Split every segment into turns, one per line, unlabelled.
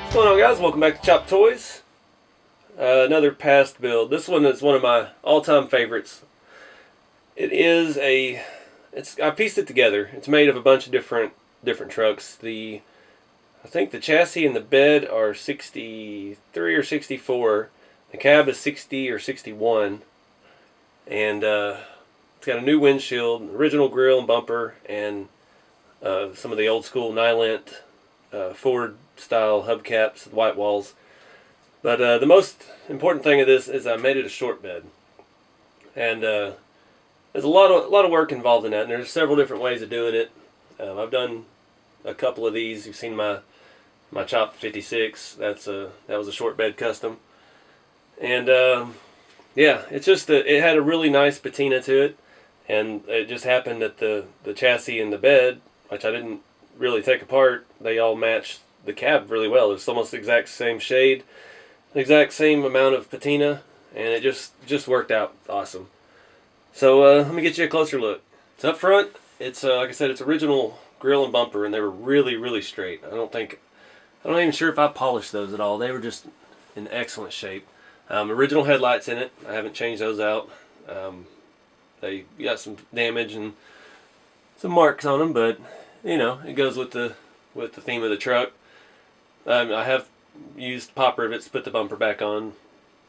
What's going on, guys? Welcome back to Chop Toys. Another past build. This one is one of my all-time favorites. I pieced it together. It's made of a bunch of different trucks. I think the chassis and the bed are 63 or 64. The cab is 60 or 61, and it's got a new windshield, original grill and bumper, and some of the old school Nylent Ford style hubcaps with white walls. But the most important thing of this is I made it a short bed, and there's a lot of work involved in that. And there's several different ways of doing it. I've done a couple of these. You've seen my Chop 56. That was a short bed custom, and yeah, it had a really nice patina to it, and it just happened that the chassis and the bed, which I didn't really take apart, they all matched the cab really well. It's almost the exact same shade, the exact same amount of patina, and it just worked out awesome. So let me get you a closer look. It's up front. It's like I said, it's original grill and bumper, and they were really straight. I'm not even sure if I polished those at all. They were just in excellent shape. Original headlights in it. I haven't changed those out. They got some damage and some marks on them, but you know, it goes with the theme of the truck. I have used pop rivets to put the bumper back on,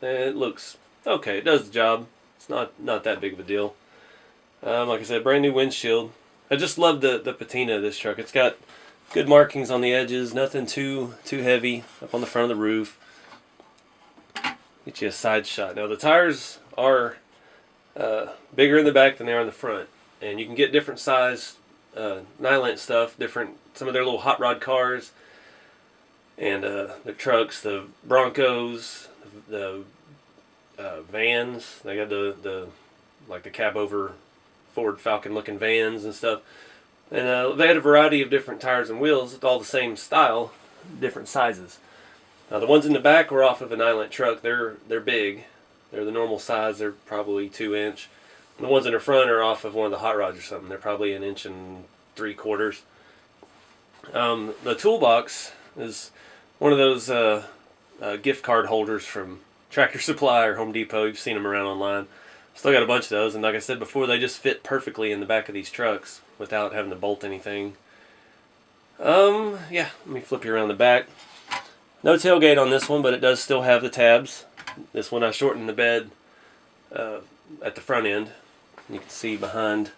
and it looks okay. It does the job. It's not that big of a deal. Like I said, brand new windshield. I just love the patina of this truck. It's got good markings on the edges, nothing too heavy up on the front of the roof. Get you a side shot. Now the tires are bigger in the back than they are in the front, and you can get different size Nylent stuff, some of their little hot rod cars, and the trucks, the Broncos, the vans. They got the cab over Ford Falcon looking vans and stuff. And they had a variety of different tires and wheels, all the same style, different sizes. The ones in the back were off of a Nylent truck. They're big. They're the normal size. They're probably 2-inch. And the ones in the front are off of one of the hot rods or something. They're probably 1 3/4 inches. The toolbox is one of those gift card holders from Tractor Supply or Home Depot. You've seen them around online. Still got a bunch of those, and like I said before, they just fit perfectly in the back of these trucks without having to bolt anything. Yeah, let me flip you around the back. No tailgate on this one, but it does still have the tabs. This one I shortened the bed at the front end. You can see behind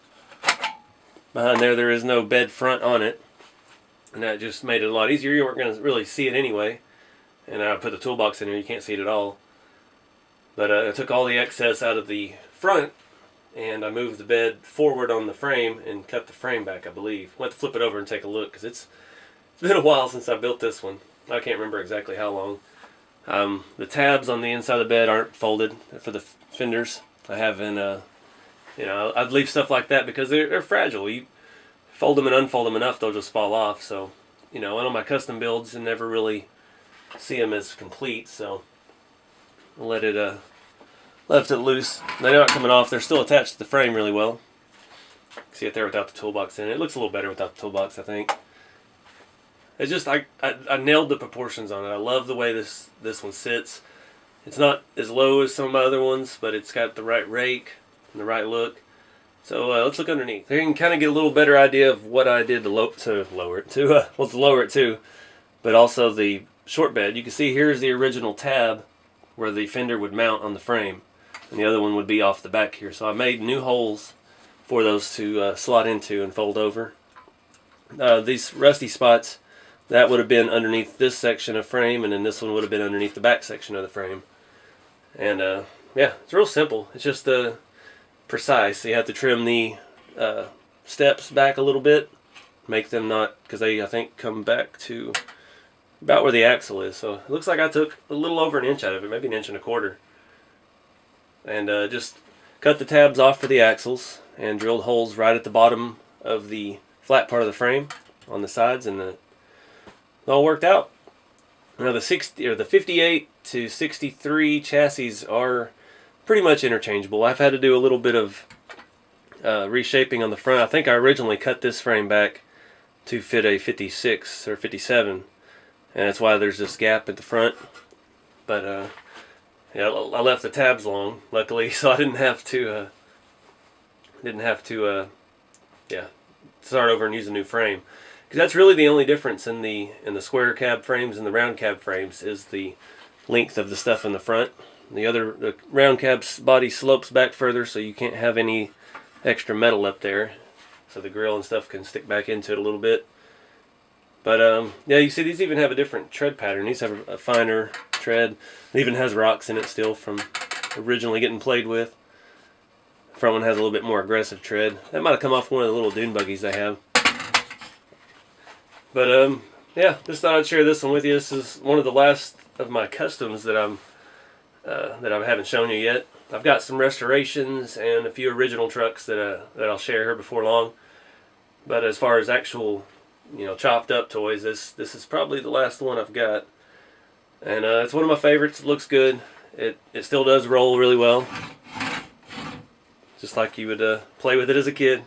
there is no bed front on it, and that just made it a lot easier. You weren't going to really see it anyway, and I put the toolbox in here. You can't see it at all. But I took all the excess out of the front, and I moved the bed forward on the frame and cut the frame back, I believe. Went to flip it over and take a look, because it's been a while since I built this one. I can't remember exactly how long. The tabs on the inside of the bed aren't folded for the fenders. I have I'd leave stuff like that because they're fragile. You fold them and unfold them enough, they'll just fall off. So, on my custom builds, you never really see them as complete, so I left it loose. They're not coming off. They're still attached to the frame really well. See it there without the toolbox in it. It looks a little better without the toolbox, I think. It's just I nailed the proportions on it. I love the way this one sits. It's not as low as some of my other ones, but it's got the right rake and the right look. So let's look underneath. There you can kind of get a little better idea of what I did to lower it too, but also the short bed. You can see here's the original tab where the fender would mount on the frame, and the other one would be off the back here. So I made new holes for those to slot into and fold over. These rusty spots, that would have been underneath this section of frame, and then this one would have been underneath the back section of the frame. And yeah, it's real simple. It's just precise. So you have to trim the steps back a little bit, make them not, because they, I think, come back to about where the axle is. So it looks like I took a little over 1 inch out of it, maybe 1 1/4 inches. And just cut the tabs off for the axles and drilled holes right at the bottom of the flat part of the frame on the sides, and it all worked out. Now the 58 to 63 chassis are pretty much interchangeable. I've had to do a little bit of reshaping on the front. I think I originally cut this frame back to fit a 56 or 57, and that's why there's this gap at the front. But yeah, I left the tabs long, luckily, so I didn't have to yeah, start over and use a new frame. Because that's really the only difference in the square cab frames and the round cab frames is the length of the stuff in the front. The round cab's body slopes back further, so you can't have any extra metal up there, so the grill and stuff can stick back into it a little bit. But yeah, you see these even have a different tread pattern. These have a finer tread. It even has rocks in it still from originally getting played with. The front one has a little bit more aggressive tread. That might have come off one of the little dune buggies I have. But yeah, just thought I'd share this one with you. This is one of the last of my customs that I haven't shown you yet. I've got some restorations and a few original trucks that I'll share here before long. But as far as actual, chopped up toys, this is probably the last one I've got, and it's one of my favorites. It looks good. It still does roll really well, just like you would play with it as a kid.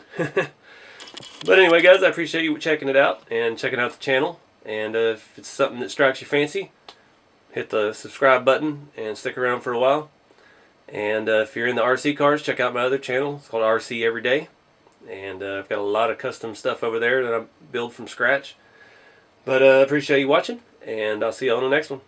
But anyway, guys, I appreciate you checking it out and checking out the channel. And if it's something that strikes your fancy, hit the subscribe button and stick around for a while. And if you're in the RC cars, check out my other channel. It's called RC Everyday. And I've got a lot of custom stuff over there that I build from scratch. But I appreciate you watching, and I'll see you on the next one.